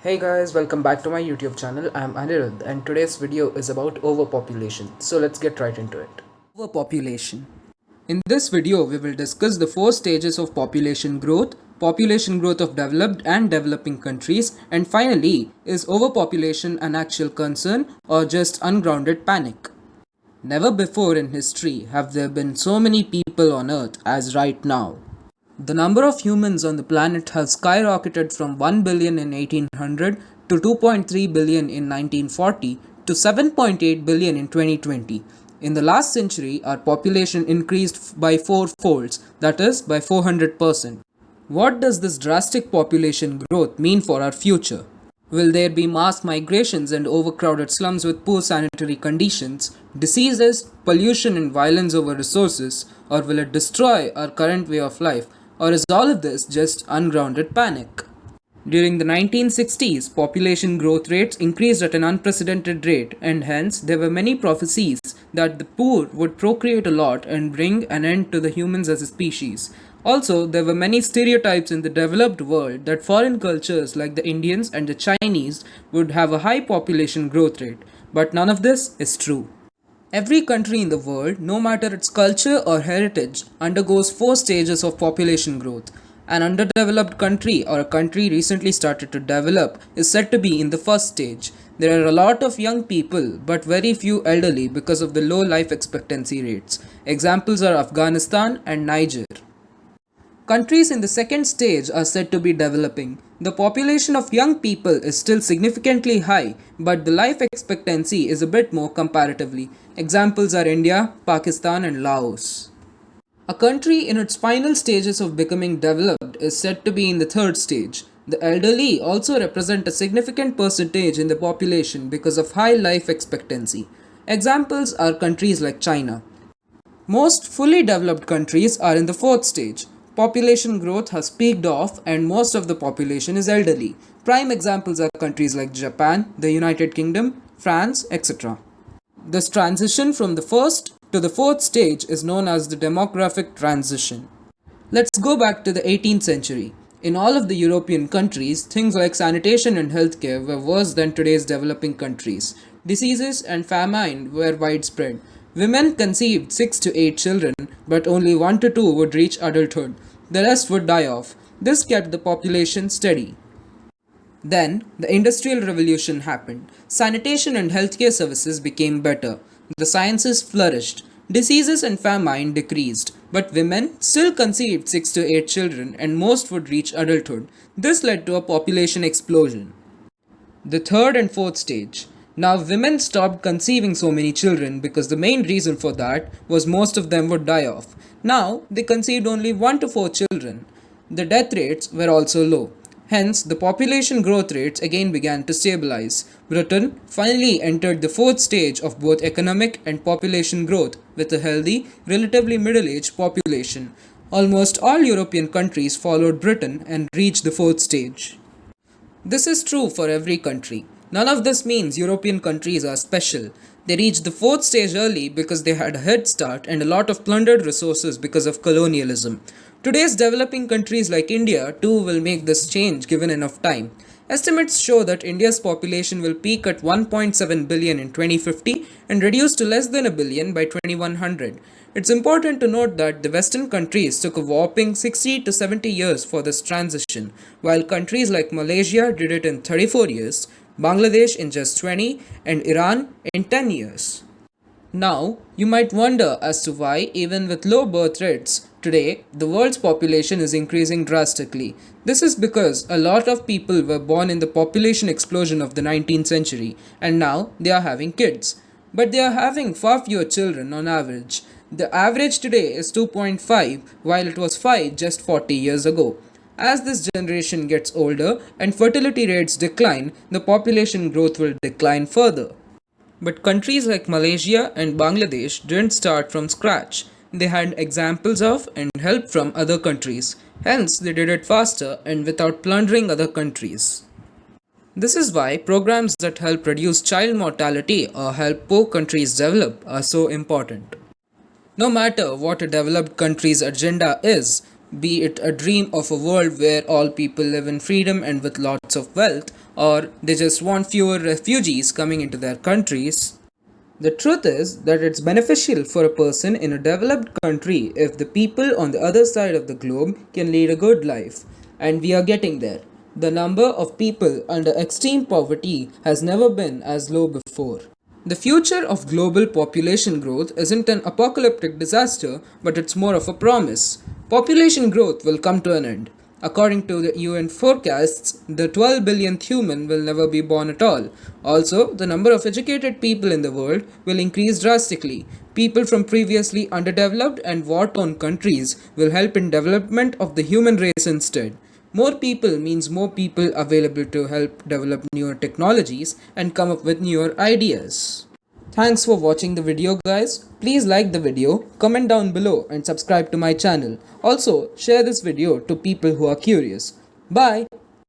Hey guys, welcome back to my YouTube channel. I'm Anirudh and today's video is about overpopulation. So let's get right into it. Overpopulation. In this video, we will discuss the four stages of population growth of developed and developing countries, and finally, is overpopulation an actual concern or just ungrounded panic? Never before in history have there been so many people on Earth as right now. The number of humans on the planet has skyrocketed from 1 billion in 1800 to 2.3 billion in 1940 to 7.8 billion in 2020. In the last century, our population increased by four folds, that is, by 400%. What does this drastic population growth mean for our future? Will there be mass migrations and overcrowded slums with poor sanitary conditions, diseases, pollution, and violence over resources, or will it destroy our current way of life? Or is all of this just ungrounded panic? During the 1960s, population growth rates increased at an unprecedented rate, and hence there were many prophecies that the poor would procreate a lot and bring an end to the humans as a species. Also, there were many stereotypes in the developed world that foreign cultures like the Indians and the Chinese would have a high population growth rate, but none of this is true. Every country in the world, no matter its culture or heritage, undergoes four stages of population growth. An underdeveloped country or a country recently started to develop is said to be in the first stage. There are a lot of young people but very few elderly because of the low life expectancy rates. Examples are Afghanistan and Niger. Countries in the second stage are said to be developing. The population of young people is still significantly high, but the life expectancy is a bit more comparatively. Examples are India, Pakistan, and Laos. A country in its final stages of becoming developed is said to be in the third stage. The elderly also represent a significant percentage in the population because of high life expectancy. Examples are countries like China. Most fully developed countries are in the fourth stage. Population growth has peaked off and most of the population is elderly. Prime examples are countries like Japan, the United Kingdom, France, etc. This transition from the first to the fourth stage is known as the demographic transition. Let's go back to the 18th century. In all of the European countries, things like sanitation and healthcare were worse than today's developing countries. Diseases and famine were widespread. Women conceived 6 to 8 children, but only 1 to 2 would reach adulthood. The rest would die off. This kept the population steady. Then, the Industrial Revolution happened. Sanitation and healthcare services became better. The sciences flourished. Diseases and famine decreased, but women still conceived 6 to 8 children and most would reach adulthood. This led to a population explosion. The third and fourth stage. Now, women stopped conceiving so many children because the main reason for that was most of them would die off. Now, they conceived only 1 to 4 children. The death rates were also low. Hence, the population growth rates again began to stabilize. Britain finally entered the fourth stage of both economic and population growth with a healthy, relatively middle-aged population. Almost all European countries followed Britain and reached the fourth stage. This is true for every country. None of this means European countries are special. They reached the fourth stage early because they had a head start and a lot of plundered resources because of colonialism. Today's developing countries like India too will make this change given enough time. Estimates show that India's population will peak at 1.7 billion in 2050 and reduce to less than a billion by 2100. It's important to note that the Western countries took a whopping 60 to 70 years for this transition, while countries like Malaysia did it in 34 years, Bangladesh in just 20, and Iran in 10 years. Now, you might wonder as to why, even with low birth rates, today the world's population is increasing drastically. This is because a lot of people were born in the population explosion of the 19th century and now they are having kids. But they are having far fewer children on average. The average today is 2.5 while it was 5 just 40 years ago. As this generation gets older and fertility rates decline, the population growth will decline further. But countries like Malaysia and Bangladesh didn't start from scratch. They had examples of and help from other countries. Hence, they did it faster and without plundering other countries. This is why programs that help reduce child mortality or help poor countries develop are so important. No matter what a developed country's agenda is, be it a dream of a world where all people live in freedom and with lots of wealth, or they just want fewer refugees coming into their countries. The truth is that it's beneficial for a person in a developed country if the people on the other side of the globe can lead a good life. And we are getting there. The number of people under extreme poverty has never been as low before. The future of global population growth isn't an apocalyptic disaster, but it's more of a promise. Population growth will come to an end. According to the UN forecasts, the 12 billionth human will never be born at all. Also, the number of educated people in the world will increase drastically. People from previously underdeveloped and war-torn countries will help in development of the human race instead. More people means more people available to help develop newer technologies and come up with newer ideas. Thanks for watching the video guys. Please like the video, comment down below and subscribe to my channel. Also, share this video to people who are curious. Bye.